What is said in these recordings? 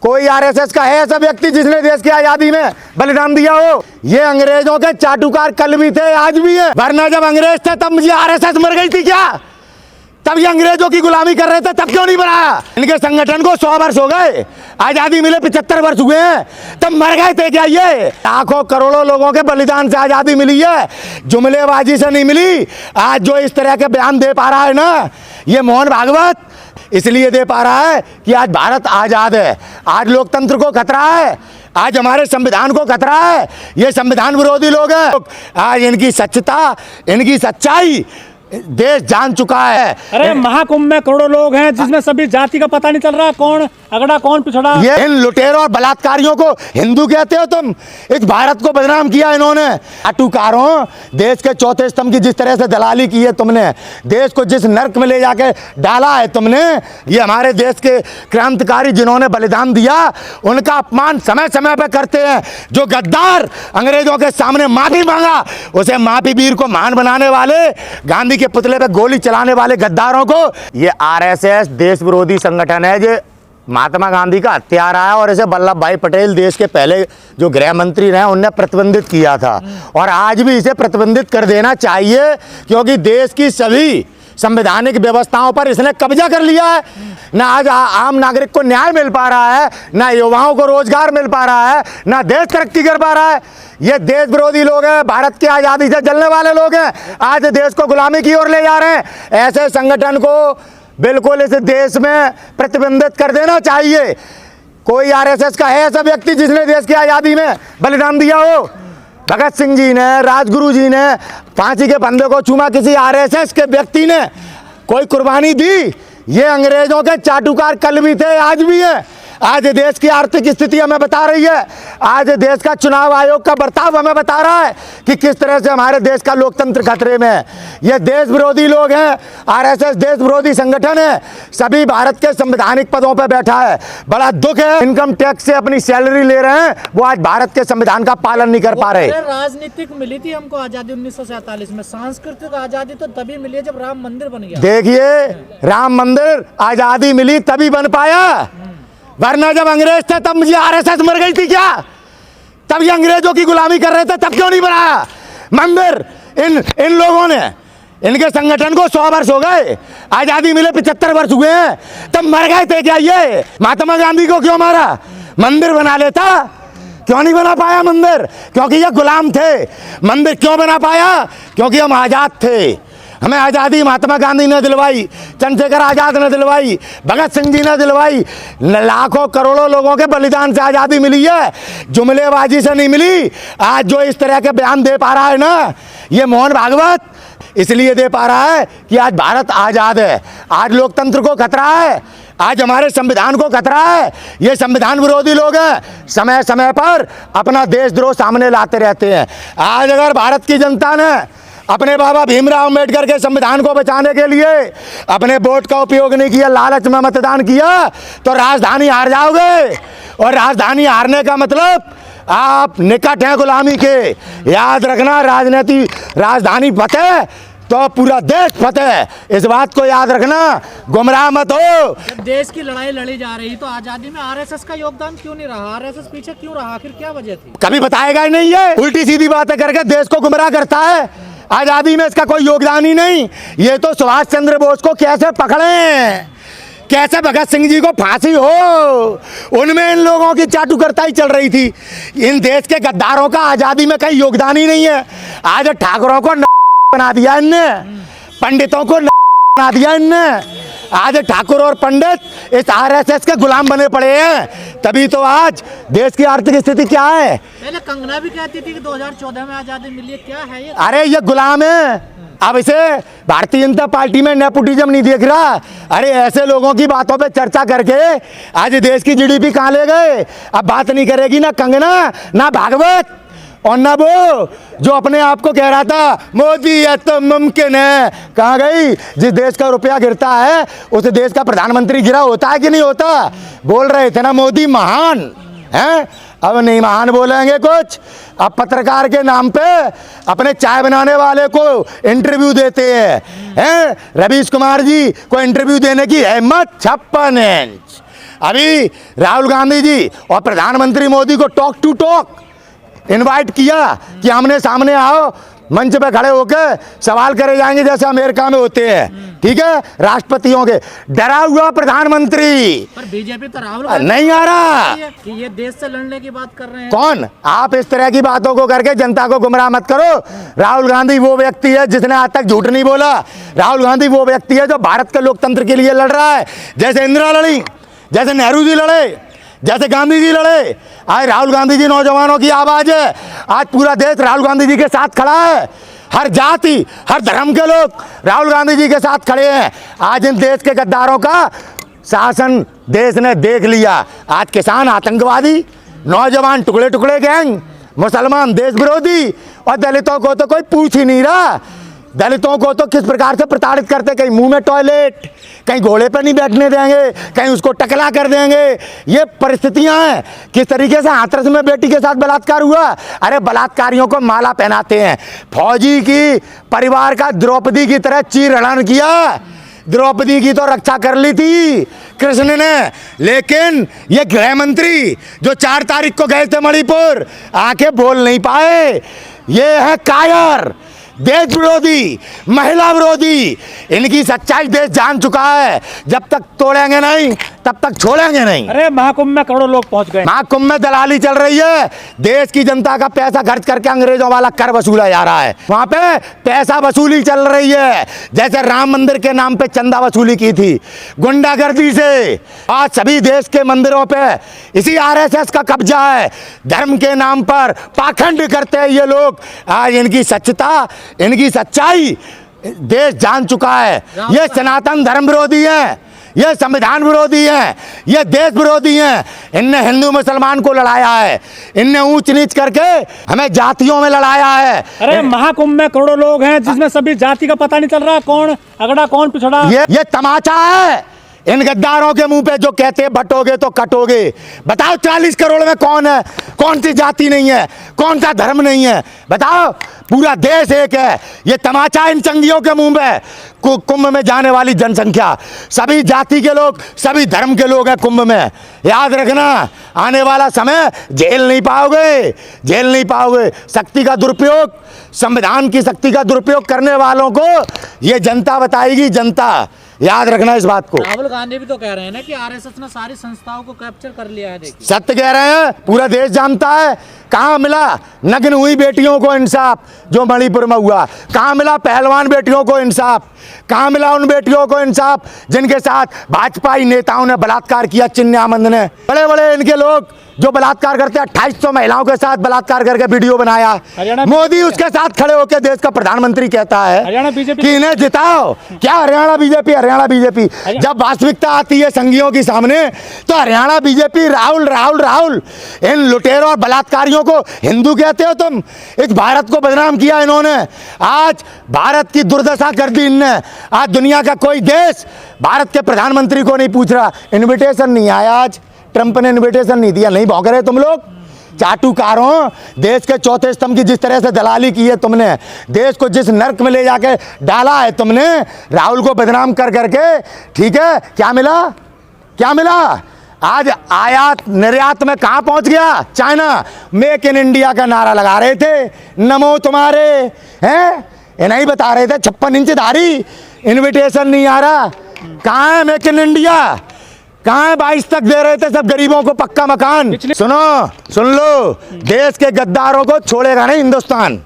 कोई आरएसएस का है ऐसा व्यक्ति जिसने देश की आजादी में बलिदान दिया हो? ये अंग्रेजों के चाटुकार कल भी थे, आज भी है, वरना जब अंग्रेज थे तब ये आरएसएस मर गई थी क्या? तब ये अंग्रेजों की गुलामी कर रहे थे, तब क्यों नहीं बनाया? इनके संगठन को 100 वर्ष हो गए, आजादी मिले 75 वर्ष हुए हैं, तब मर गए थे क्या? ये लाखों करोड़ों लोगों के बलिदान से आजादी मिली है, जुमलेबाजी से नहीं मिली। आज जो इस तरह के बयान दे पा रहा है ना, ये मोहन भागवत इसलिए दे पा रहा है कि आज भारत आजाद है, आज लोकतंत्र को खतरा है, आज हमारे संविधान को खतरा है। ये संविधान विरोधी लोग हैं। आज इनकी सच्चता, इनकी सच्चाई देश जान चुका है। अरे महाकुंभ में करोड़ों लोग हैं जिसमें सभी जाति का पता नहीं चल रहा, कौन अगड़ा कौन पिछड़ा। ये इन लुटेरों और बलात्कारियों को हिंदू कहते हो तुम? इस भारत को बदनाम किया इन्होंने। अटूकारों, देश के चौथे स्तंभ की जिस तरह से दलाली की है तुमने, देश को जिस नर्क में ले जाके डाला है तुमने, ये हमारे देश के क्रांतिकारी जिन्होंने बलिदान दिया उनका अपमान समय समय पर करते हैं। जो गद्दार अंग्रेजों के सामने माफी मांगा, उसे माफी वीर को महान बनाने वाले, गांधी के पुतले पे गोली चलाने वाले गद्दारों को ये आरएसएस देश विरोधी संगठन है, जो महात्मा गांधी का हत्यारा है, और इसे वल्लभ भाई पटेल देश के पहले जो गृह मंत्री रहे उनने प्रतिबंधित किया था, और आज भी इसे प्रतिबंधित कर देना चाहिए, क्योंकि देश की सभी संवैधानिक व्यवस्थाओं पर इसने कब्जा कर लिया है। ना आज आम नागरिक को न्याय मिल पा रहा है, ना युवाओं को रोजगार मिल पा रहा है, ना देश तरक्की कर पा रहा है। ये देश विरोधी लोग हैं, भारत की आज़ादी से जलने वाले लोग हैं, आज देश को गुलामी की ओर ले जा रहे हैं। ऐसे संगठन को बिल्कुल इस देश में प्रतिबंधित कर देना चाहिए। कोई आरएसएस का है ऐसा व्यक्ति जिसने देश की आज़ादी में बलिदान दिया हो? भगत सिंह जी ने, राजगुरु जी ने फांसी के फंदे को चूमा, किसी आरएसएस के व्यक्ति ने कोई कुर्बानी दी? ये अंग्रेजों के चाटुकार कल भी थे, आज भी है। आज देश की आर्थिक स्थिति हमें बता रही है, आज देश का चुनाव आयोग का बर्ताव हमें बता रहा है कि किस तरह से हमारे देश का लोकतंत्र खतरे में है। ये देश विरोधी लोग हैं, आरएसएस देश विरोधी संगठन है, सभी भारत के संवैधानिक पदों पर बैठा है। बड़ा दुख है, इनकम टैक्स से अपनी सैलरी ले रहे हैं, वो आज भारत के संविधान का पालन नहीं कर पा रहे। राजनीतिक मिली थी हमको आजादी 1947 में, सांस्कृतिक आजादी तो तभी मिली है जब राम मंदिर बन गया। देखिए, राम मंदिर आजादी मिली तभी बन पाया, वरना जब अंग्रेज थे तब ये आरएसएस मर गई थी क्या? तब ये अंग्रेजों की गुलामी कर रहे थे, तब क्यों नहीं बनाया मंदिर? इन लोगों ने, इनके संगठन को 100 वर्ष हो गए, आजादी मिले 75 वर्ष हुए हैं, तब मर गए थे क्या? ये महात्मा गांधी को क्यों मारा? मंदिर बना लेता, क्यों नहीं बना पाया मंदिर? क्योंकि ये गुलाम थे। मंदिर क्यों बना पाया? क्योंकि हम आजाद थे, हमें आज़ादी महात्मा गांधी ने दिलवाई, चंद्रशेखर आज़ाद ने दिलवाई, भगत सिंह जी ने दिलवाई, लाखों करोड़ों लोगों के बलिदान से आज़ादी मिली है, जुमलेबाजी से नहीं मिली। आज जो इस तरह के बयान दे पा रहा है ना, ये मोहन भागवत इसलिए दे पा रहा है कि आज भारत आज़ाद है, आज लोकतंत्र को खतरा है, आज हमारे संविधान को खतरा है। ये संविधान विरोधी लोग हैं, समय समय पर अपना देशद्रोह सामने लाते रहते हैं। आज अगर भारत की जनता ने अपने बाबा भीमराव अम्बेडकर के संविधान को बचाने के लिए अपने वोट का उपयोग नहीं किया, लालच में मतदान किया, तो राजधानी हार जाओगे, और राजधानी हारने का मतलब आप निकट हैं गुलामी के। याद रखना, राजधानी फतेह तो पूरा देश फतेह, इस बात को याद रखना, गुमराह मत हो। जब देश की लड़ाई लड़ी जा रही तो आजादी में आरएसएस का योगदान क्यों नहीं रहा? आरएसएस पीछे क्यों रहा? आखिर क्या वजह थी? कभी बताएगा ही नहीं है, उल्टी सीधी बातें करके देश को गुमराह करता है। आजादी में इसका कोई योगदान ही नहीं। ये तो सुभाष चंद्र बोस को कैसे पकड़े, कैसे भगत सिंह जी को फांसी हो, उनमें इन लोगों की चाटुकरताई चल रही थी। इन देश के गद्दारों का आजादी में कहीं योगदान ही नहीं है। आज ठाकुरों को बना दिया इनने, पंडितों को बना दिया इनने। आज ठाकुर और पंडित इस आरएसएस के गुलाम बने पड़े हैं, तभी तो आज देश की आर्थिक स्थिति क्या है। पहले कंगना भी कहती थी कि 2014 में आजादी मिली है, क्या है ये? अरे ये गुलाम है। अब इसे भारतीय जनता पार्टी में नेपोटिज्म नहीं देख रहा। अरे ऐसे लोगों की बातों पे चर्चा करके आज देश की जीडीपी कहाँ ले गए? अब बात नहीं करेगी ना कंगना, ना भागवत, और ना वो जो अपने आप को कह रहा था मोदी है तो मुमकिन है। कहाँ गई? जिस देश का रुपया गिरता है उस देश का प्रधानमंत्री गिरा होता है कि नहीं होता? बोल रहे थे ना मोदी महान है, अब नहीं महान बोलेंगे कुछ। अब पत्रकार के नाम पे अपने चाय बनाने वाले को इंटरव्यू देते हैं। रवीश कुमार जी को इंटरव्यू देने की हिम्मत 56 इंच। अभी राहुल गांधी जी और प्रधानमंत्री मोदी को टॉक टू टॉक इनवाइट किया कि आमने सामने आओ, मंच पे खड़े होकर सवाल करे जाएंगे जैसे अमेरिका में होते हैं, ठीक है, राष्ट्रपतियों के। डरा हुआ प्रधानमंत्री, पर बीजेपी तो राहुल गांधी नहीं आ रहा। कि ये देश से लड़ने की बात कर रहे हैं। कौन? आप इस तरह की बातों को करके जनता को गुमराह मत करो। राहुल गांधी वो व्यक्ति है जिसने आज तक झूठ नहीं बोला। राहुल गांधी वो व्यक्ति है जो भारत के लोकतंत्र के लिए लड़ रहा है, जैसे इंदिरा लड़ी, जैसे नेहरू जी लड़े, जैसे गांधी जी लड़े। आज राहुल गांधी जी नौजवानों की आवाज है। आज पूरा देश राहुल गांधी जी के साथ खड़ा है। हर जाति, हर धर्म के लोग राहुल गांधी जी के साथ खड़े हैं। आज इन देश के गद्दारों का शासन देश ने देख लिया। आज किसान आतंकवादी, नौजवान टुकड़े टुकड़े गैंग, मुसलमान देश विरोधी, और दलितों को तो कोई पूछ ही नहीं रहा। दलितों को तो किस प्रकार से प्रताड़ित करते, कहीं मुंह में टॉयलेट, कहीं घोड़े पर नहीं बैठने देंगे, कहीं उसको टकला कर देंगे। ये परिस्थितियां हैं। किस तरीके से हाथरस में बेटी के साथ बलात्कार हुआ। अरे बलात्कारियों को माला पहनाते हैं। फौजी की परिवार का द्रौपदी की तरह चीर हरण किया। द्रौपदी की तो रक्षा कर ली थी कृष्ण ने, लेकिन ये गृह मंत्री जो 4 तारीख को गए थे मणिपुर, आके बोल नहीं पाए। ये है कायर, देश विरोधी, महिला विरोधी। इनकी सच्चाई देश जान चुका है। जब तक तोड़ेंगे नहीं तब तक छोड़ेंगे नहीं। अरे महाकुंभ में करोड़ों लोग पहुंच गए। महाकुंभ में दलाली चल रही है। देश की जनता का पैसा खर्च करके अंग्रेजों वाला कर वसूला जा रहा है। वहां पे पैसा वसूली चल रही है, जैसे राम मंदिर के नाम पे चंदा वसूली की थी गुंडागर्दी से। आज सभी देश के मंदिरों पे इसी आरएसएस का कब्जा है। धर्म के नाम पर पाखंड करते हैं ये लोग। आज इनकी सच्चता, इनकी सच्चाई देश जान चुका है। ये सनातन धर्म विरोधी है, ये संविधान विरोधी है, ये देश विरोधी है। इनने हिंदू मुसलमान को लड़ाया है, इनने ऊंच नीच करके हमें जातियों में लड़ाया है। अरे महाकुंभ में करोड़ों लोग हैं जिसमें सभी जाति का पता नहीं चल रहा, कौन अगड़ा कौन पिछड़ा। ये तमाचा है इन गद्दारों के मुंह पे जो कहते हैं बटोगे तो कटोगे। बताओ 40 करोड़ में कौन है, कौन सी जाति नहीं है, कौन सा धर्म नहीं है, बताओ। पूरा देश एक है। ये तमाचा इन चंगियों के मुंह में। कुंभ में जाने वाली जनसंख्या सभी जाति के लोग, सभी धर्म के लोग हैं कुंभ में। याद रखना, आने वाला समय झेल नहीं पाओगे, झेल नहीं पाओगे। शक्ति का दुरुपयोग, संविधान की शक्ति का दुरुपयोग करने वालों को ये जनता बताएगी, जनता। याद रखना इस बात को। राहुल गांधी भी तो कह रहे हैं ना कि आरएसएस ने सारी संस्थाओं को कैप्चर कर लिया है। देखिए सत्य कह रहे हैं, पूरा देश जानता है। कहाँ मिला नग्न हुई बेटियों को इंसाफ जो मणिपुर में हुआ? कहाँ मिला पहलवान बेटियों को इंसाफ? कहाँ मिला उन बेटियों को इंसाफ जिनके साथ भाजपाई नेताओं ने बलात्कार किया? चिन्यामंद ने, बड़े बड़े इनके लोग जो बलात्कार करते हैं, 2800 महिलाओं के साथ बलात्कार करके वीडियो बनाया। मोदी उसके साथ खड़े होकर देश का प्रधानमंत्री कहता है कि इन्हें जिताओ। क्या हरियाणा बीजेपी? हरियाणा बीजेपी जब वास्तविकता आती है संघियों की सामने, तो हरियाणा बीजेपी राहुल राहुल राहुल। इन लुटेरों और बलात्कारियों को हिंदू कहते हो तुम? इस भारत को बदनाम किया इन्होंने। आज भारत की दुर्दशा कर दी इनने। आज दुनिया का कोई देश भारत के प्रधानमंत्री को नहीं पूछ रहा। इन्विटेशन नहीं आया, आज ट्रंप ने इन्विटेशन नहीं दिया। नहीं भौंक रहे तुम लोग चाटुकारों? देश के चौथे स्तंभ की जिस तरह से दलाली की है तुमने, देश को जिस नर्क में ले जाके डाला है तुमने, राहुल को बदनाम कर करके, ठीक है, क्या मिला? क्या मिला? आज आयात निर्यात में कहाँ पहुंच गया? चाइना। मेक इन इंडिया का नारा लगा रहे थे, नमो तुम्हारे, हैं? ये नहीं बता रहे थे 56 इंच धारी। इन्विटेशन नहीं आ रहा। कहाँ है मेक इन इंडिया? कहाँ है 22 तक दे रहे थे सब गरीबों को पक्का मकान? सुनो, सुन लो, देश के गद्दारों को छोड़ेगा नहीं हिंदुस्तान,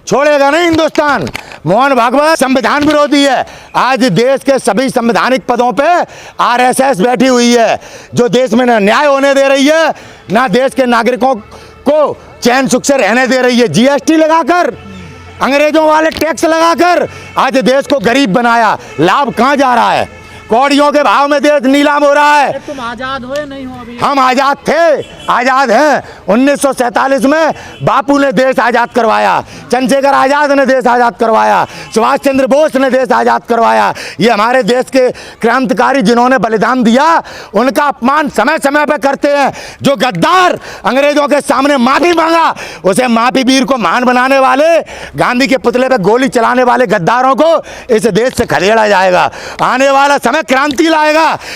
छोड़ेगा नहीं हिंदुस्तान। मोहन भागवत संविधान विरोधी है। आज देश के सभी संवैधानिक पदों पे आरएसएस बैठी हुई है, जो देश में ना न्याय होने दे रही है, ना देश के नागरिकों को चैन सुख से रहने दे रही है। जीएसटी लगाकर, अंग्रेजों वाले टैक्स लगाकर आज देश को गरीब बनाया। लाभ कहाँ जा रहा है? कौड़ियों के भाव में देश नीलाम हो रहा है। तुम आजाद हो या नहीं हो? अभी हम आजाद थे, आजाद हैं। 1947 में बापू ने देश आजाद करवाया, चंद्रशेखर आजाद ने देश आजाद करवाया, सुभाष चंद्र बोस ने देश आजाद करवाया। ये हमारे देश के क्रांतिकारी जिन्होंने बलिदान दिया, उनका अपमान समय समय पर करते हैं। जो गद्दार अंग्रेजों के सामने माफी मांगा, उसे माफी वीर को महान बनाने वाले, गांधी के पुतले पर गोली चलाने वाले गद्दारों को इस देश से खदेड़ा जाएगा। आने वाला समय क्रांति लाएगा।